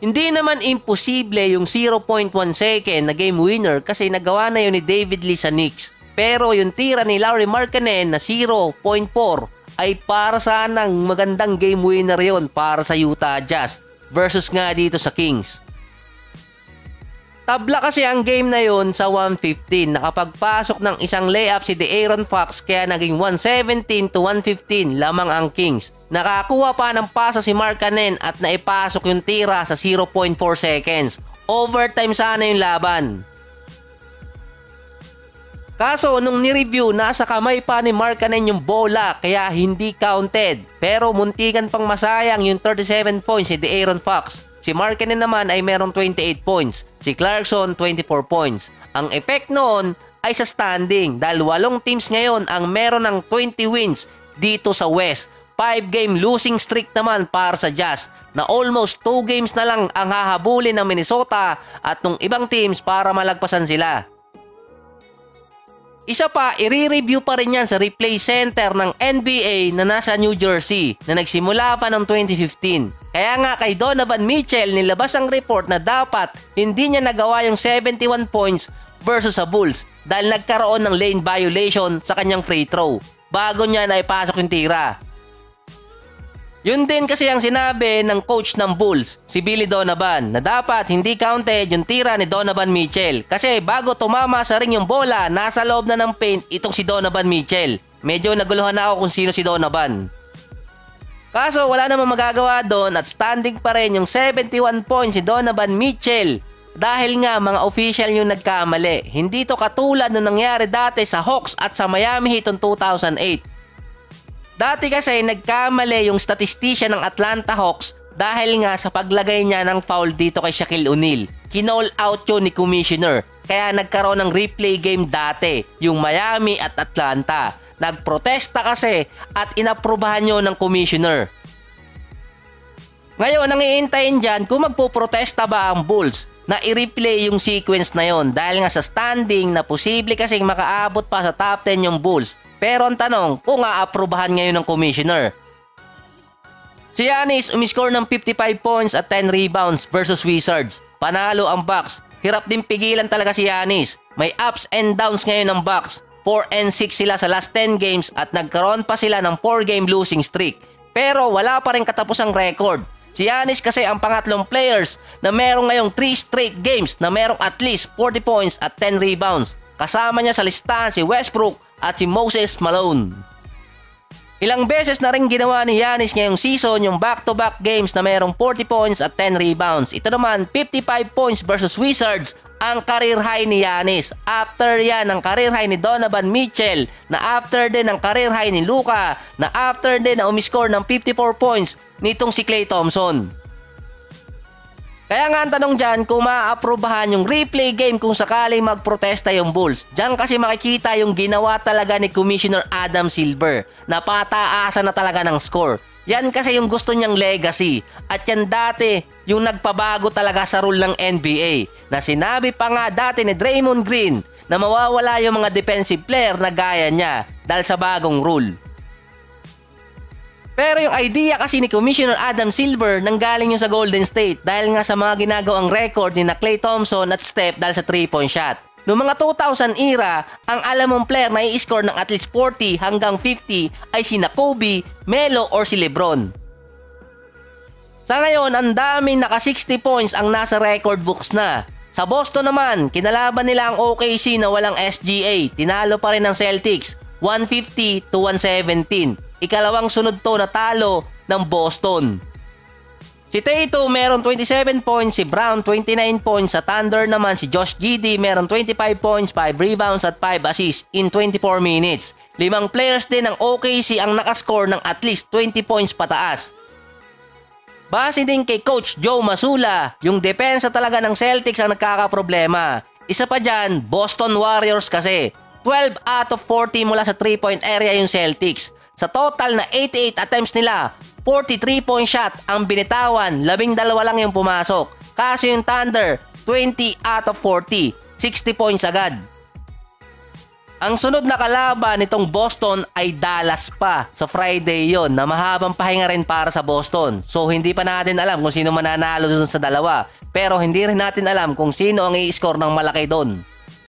Hindi naman imposible yung 0.1 second na game winner kasi nagawa na yun ni David Lee sa Knicks. Pero yung tira ni Lauri Markkanen na 0.4 ay para sanang magandang game winner yon para sa Utah Jazz versus nga dito sa Kings. Tabla kasi ang game na yon sa 115. Nakapagpasok ng isang layup si De'Aaron Fox kaya naging 117-115 lamang ang Kings. Nakakuha pa ng pasa si Markkanen at naipasok yung tira sa 0.4 seconds. Overtime sana yung laban. Kaso nung ni-review, nasa kamay pa ni Markkanen yung bola kaya hindi counted. Pero muntikan pang masayang yung 37 points si De'Aaron Fox. Si Markkanen naman ay merong 28 points. Si Clarkson 24 points. Ang effect noon ay sa standing dahil 8 teams ngayon ang meron ng 20 wins dito sa West. 5-game losing streak naman para sa Jazz na almost 2 games na lang ang hahabulin ng Minnesota at ng ibang teams para malagpasan sila. Isa pa, i-review pa rin yan sa replay center ng NBA na nasa New Jersey na nagsimula pa noong 2015. Kaya nga kay Donovan Mitchell nilabas ang report na dapat hindi niya nagawa yung 71 points versus sa Bulls dahil nagkaroon ng lane violation sa kanyang free throw bago niya naipasok yung tira. Yun din kasi ang sinabi ng coach ng Bulls, si Billy Donovan, na dapat hindi counted yung tira ni Donovan Mitchell. Kasi bago tumama sa ring yung bola, nasa loob na ng paint itong si Donovan Mitchell. Medyo naguluhan na ako kung sino si Donovan. Kaso wala namang magagawa doon at standing pa rin yung 71 points si Donovan Mitchell. Dahil nga mga official yung nagkamali. Hindi to katulad nung nangyari dati sa Hawks at sa Miami Heat noong 2008. Dati kasi nagkamali yung statistician ng Atlanta Hawks dahil nga sa paglagay niya ng foul dito kay Shaquille O'Neal. Kinall out yun ni Commissioner. Kaya nagkaroon ng replay game dati, yung Miami at Atlanta. Nagprotesta kasi at inaprubahan yun ng Commissioner. Ngayon, ang iintayin dyan kung magpoprotesta ba ang Bulls na i-replay yung sequence na yon dahil nga sa standing na posible kasing makaabot pa sa top 10 yung Bulls. Pero ang tanong, kung aaprubahan ngayon ng Commissioner. Si Giannis umiscore ng 55 points at 10 rebounds versus Wizards. Panalo ang Bucks. Hirap din pigilan talaga si Giannis. May ups and downs ngayon ng Bucks. 4-6 sila sa last 10 games at nagkaroon pa sila ng 4-game losing streak. Pero wala pa rin katapusang record. Si Giannis kasi ang pangatlong players na merong ngayong 3 straight games na merong at least 40 points at 10 rebounds. Kasama niya sa listahan si Westbrook at si Moses Malone. Ilang beses na rin ginawa ni Giannis ngayong season yung back-to-back games na merong 40 points at 10 rebounds. Ito naman 55 points versus Wizards ang career high ni Giannis. After yan ang career high ni Donovan Mitchell, na after din ang career high ni Luka, na after din na umiscore ng 54 points nitong si Klay Thompson. Kaya nga ang tanong dyan kung maaaprobahan yung replay game kung sakaling magprotesta yung Bulls. Dyan kasi makikita yung ginawa talaga ni Commissioner Adam Silver na pataasan na talaga ng score. Yan kasi yung gusto niyang legacy. At yan dati yung nagpabago talaga sa rule ng NBA. Na sinabi pa nga dati ni Draymond Green na mawawala yung mga defensive player na gaya niya dahil sa bagong rule. Pero yung idea kasi ni Commissioner Adam Silver nanggaling yung sa Golden State dahil nga sa mga ginagawang record ni na Klay Thompson at Steph dahil sa 3-point shot. Noong mga 2000 era, ang alam mong player na i-score ng at least 40 hanggang 50 ay sina Kobe, Melo or si Lebron. Sa ngayon, ang daming naka 60 points ang nasa record books na. Sa Boston naman, kinalaban nila ang OKC na walang SGA. Tinalo pa rin ng Celtics, 150-117. Ikalawang sunod to na talo ng Boston. Si Tatum meron 27 points, si Brown 29 points, sa Thunder naman si Josh Giddey meron 25 points, 5 rebounds at 5 assists in 24 minutes. 5 players din ng OKC ang nakascore ng at least 20 points pataas. Base din kay Coach Joe Mazzulla, yung depensa talaga ng Celtics ang nagkakaproblema. Isa pa dyan, Boston Warriors kasi. 12 out of 40 mula sa 3-point area yung Celtics. Sa total na 88 attempts nila, 43-point shot ang binitawan, 12 lang yung pumasok. Kaso yung Thunder, 20 out of 40, 60 points agad. Ang sunod na kalaban nitong Boston ay Dallas pa. Sa Friday yon na mahabang pahinga rin para sa Boston. So hindi pa natin alam kung sino mananalo dun sa dalawa. Pero hindi rin natin alam kung sino ang i-score ng malaki doon.